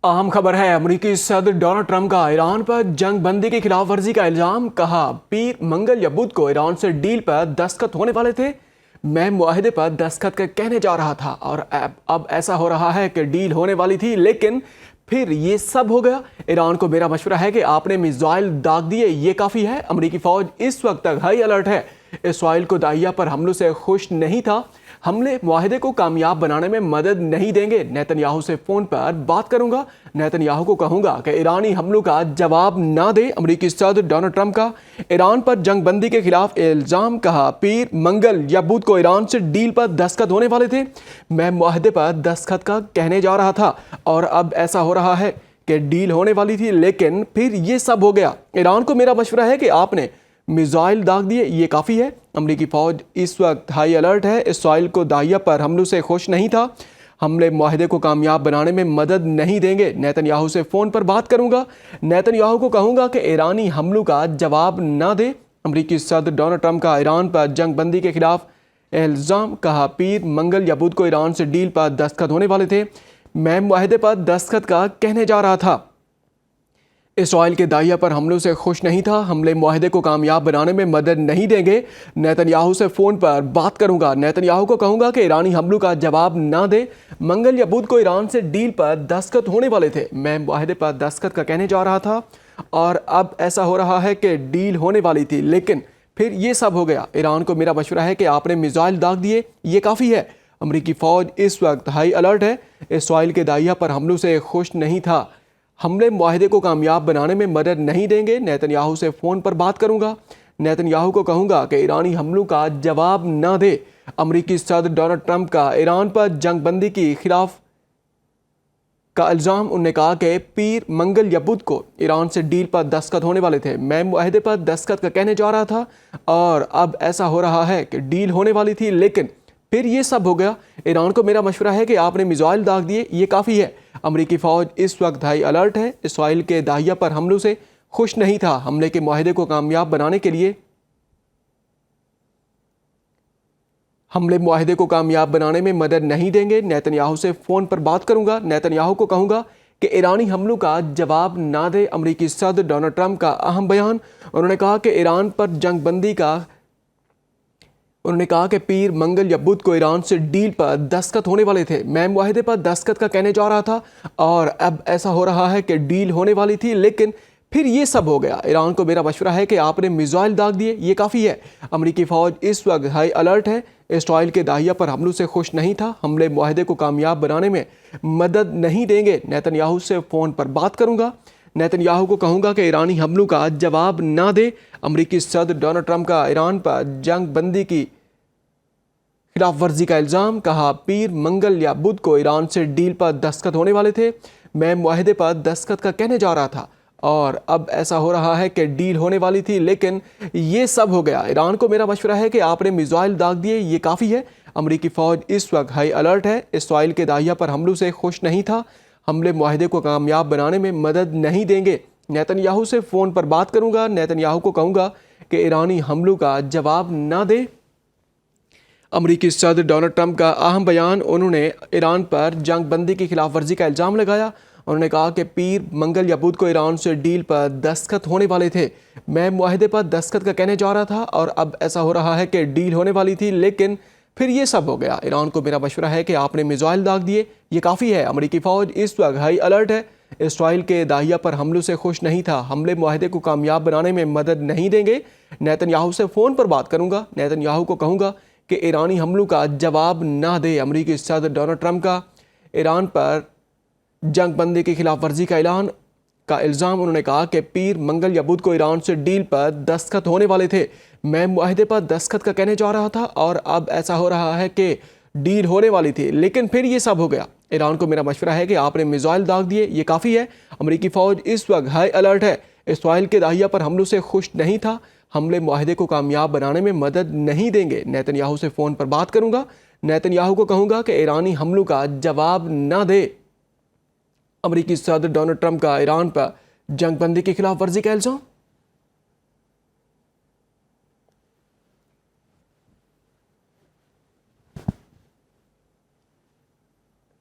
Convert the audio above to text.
अहम खबर है। अमेरिकी सदर डोनाल्ड ट्रंप का ईरान पर जंग बंदी की खिलाफ वर्जी का इल्जाम। कहा पीर मंगल या बुध को ईरान से डील पर दस्तखत होने वाले थे। मैं मुआहदे पर दस्तखत कर कहने जा रहा था और अब ऐसा हो रहा है कि डील होने वाली थी, लेकिन फिर ये सब हो गया। ईरान को मेरा मशवरा है कि आपने मिसाइल दाग दिए, ये काफ़ी है। अमेरिकी फ़ौज इस वक्त तक हाई अलर्ट है। इसराइल को दाहिया पर हमलों से खुश नहीं था। हमले मुआहदे को कामयाब बनाने में मदद नहीं देंगे। नेतन्याहू से फ़ोन पर बात करूंगा। नेतन्याहू को कहूंगा कि ईरानी हमलों का जवाब ना दे। अमेरिकी सदर डोनाल्ड ट्रंप का ईरान पर जंग बंदी के खिलाफ इल्ज़ाम। कहा पीर मंगल या बुध को ईरान से डील पर दस्तखत होने वाले थे। मैं मुआहदे पर दस्तखत का कहने जा रहा था और अब ऐसा हो रहा है कि डील होने वाली थी, लेकिन फिर ये सब हो गया। ईरान को मेरा मशवरा है कि आपने मिसाइल दाग दिए, ये काफ़ी है। अमेरिकी फ़ौज इस वक्त हाई अलर्ट है। इसराइल को दाहिया पर हमलों से खुश नहीं था। हमले मुआहदे को कामयाब बनाने में मदद नहीं देंगे। नेतन्याहू से फ़ोन पर बात करूंगा। नेतन्याहू को कहूंगा कि ईरानी हमलों का जवाब ना दे। अमेरिकी सदर डोनाल्ड ट्रंप का ईरान पर जंग बंदी के खिलाफ इल्ज़ाम। कहा पीर मंगल या बुध को ईरान से डील पर दस्तखत होने वाले थे। मैं मुआहदे पर दस्तखत का कहने जा रहा था। इसराइल के दाहिया पर हमलों से खुश नहीं था। हमले मुआहदे को कामयाब बनाने में मदद नहीं देंगे। नेतन्याहू से फ़ोन पर बात करूंगा। नेतन्याहू को कहूंगा कि ईरानी हमलों का जवाब ना दे। मंगल या बुध को ईरान से डील पर दस्तखत होने वाले थे। मैं मुआहदे पर दस्तखत का कहने जा रहा था और अब ऐसा हो रहा है कि डील होने वाली थी, लेकिन फिर ये सब हो गया। ईरान को मेरा मशवरा है कि आपने मिसाइल दाग दिए, ये काफ़ी है। अमेरिकी फ़ौज इस वक्त हाई अलर्ट है। इसराइल के दाहिया पर हमलों से खुश नहीं था। हमले मुआहदे को कामयाब बनाने में मदद नहीं देंगे। नेतन्याहू से फ़ोन पर बात करूंगा। नेतन्याहू को कहूंगा कि ईरानी हमलों का जवाब ना दे। अमेरिकी सदर डोनाल्ड ट्रंप का ईरान पर जंग बंदी की खिलाफ का इल्ज़ाम। उन्होंने कहा कि पीर मंगल या बुध को ईरान से डील पर दस्तखत होने वाले थे। मैं मुआहदे पर दस्तखत का कहने जा रहा था और अब ऐसा हो रहा है कि डील होने वाली थी, लेकिन फिर ये सब हो गया। ईरान को मेरा मशवरा है कि आपने मिसाइल दाग दिए, ये काफ़ी है। अमेरिकी फ़ौज इस वक्त हाई अलर्ट है। इसराइल के दाहिया पर हमलों से खुश नहीं था। हमले के मुआहदे को कामयाब बनाने के लिए हमले मुआहदे को कामयाब बनाने में मदद नहीं देंगे। नेतन्याहू से फ़ोन पर बात करूंगा। नेतन्याहू को कहूंगा कि ईरानी हमलों का जवाब ना दे। अमेरिकी सदर डोनाल्ड ट्रंप का अहम बयान। उन्होंने कहा कि ईरान पर जंग बंदी का उन्होंने कहा कि पीर मंगल या बुध को ईरान से डील पर दस्तखत होने वाले थे। मैं मुआहदे पर दस्तखत का कहने जा रहा था और अब ऐसा हो रहा है कि डील होने वाली थी, लेकिन फिर ये सब हो गया। ईरान को मेरा मशवरा है कि आपने मिसाइल दाग दिए, ये काफ़ी है। अमेरिकी फ़ौज इस वक्त हाई अलर्ट है। इसराइल के दाहिया पर हमलों से खुश नहीं था। हमले मुआहदे को कामयाब बनाने में मदद नहीं देंगे। नेतन्याहू से फ़ोन पर बात करूंगा। नेतन्याहू को कहूंगा कि ईरानी हमलों का जवाब ना दे। अमेरिकी सदर डोनाल्ड ट्रंप का ईरान पर जंग बंदी की खिलाफ वर्जी का इल्ज़ाम। कहा पीर मंगल या बुध को ईरान से डील पर दस्तखत होने वाले थे। मैं मुआहदे पर दस्तखत का कहने जा रहा था और अब ऐसा हो रहा है कि डील होने वाली थी, लेकिन ये सब हो गया। ईरान को मेरा मशवरा है कि आपने मिसाइल दाग दिए, ये काफ़ी है। अमेरिकी फ़ौज इस वक्त हाई अलर्ट है। इसराइल के दाहिया पर हमलों से खुश नहीं था। हमले मुआहदे को कामयाब बनाने में मदद नहीं देंगे। नेतन्याहू से फ़ोन पर बात करूंगा। नेतन्याहू को कहूँगा कि ईरानी हमलों का जवाब ना दे। अमेरिकी सदर डोनाल्ड ट्रंप का अहम बयान। उन्होंने ईरान पर जंग बंदी की खिलाफ वर्जी का इल्ज़ाम लगाया। उन्होंने कहा कि पीर मंगल या बुध को ईरान से डील पर दस्तखत होने वाले थे। मैं मुआहदे पर दस्तखत का कहने जा रहा था और अब ऐसा हो रहा है कि डील होने वाली थी, लेकिन फिर ये सब हो गया। ईरान को मेरा मशवरा है कि आपने मिसाइल दाग दिए, ये काफ़ी है। अमेरिकी फ़ौज इस वक्त हाई अलर्ट है। इसराइल के दाहिया पर हमलों से खुश नहीं था। हमले मुआहदे को कामयाब बनाने में मदद नहीं देंगे। नेतन्याहू से फ़ोन पर बात करूँगा। नेतन्याहू को कहूँगा कि ईरानी हमलों का जवाब ना दे। अमेरिकी सदर डोनाल्ड ट्रंप का ईरान पर जंग बंदी की खिलाफ वर्जी का इल्ज़ाम। उन्होंने कहा कि पीर मंगल या बुध को ईरान से डील पर दस्तखत होने वाले थे। मैं मुआहदे पर दस्तखत का कहने जा रहा था और अब ऐसा हो रहा है कि डील होने वाली थी, लेकिन फिर ये सब हो गया। ईरान को मेरा मशवरा है कि आपने मिसाइल दाग दिए, ये काफ़ी है। अमेरिकी फ़ौज इस वक्त हाई अलर्ट है। इसराइल के दाहिया पर हमलों से खुश नहीं था। हमले मुआहदे को कामयाब बनाने में मदद नहीं देंगे। नेतन्याहू से फ़ोन पर बात करूंगा। नेतन्याहू को कहूंगा कि ईरानी हमलों का जवाब ना दे। अमेरिकी सदर डोनाल्ड ट्रंप का ईरान पर जंग बंदी की खिलाफ वर्जी का इल्ज़ाम।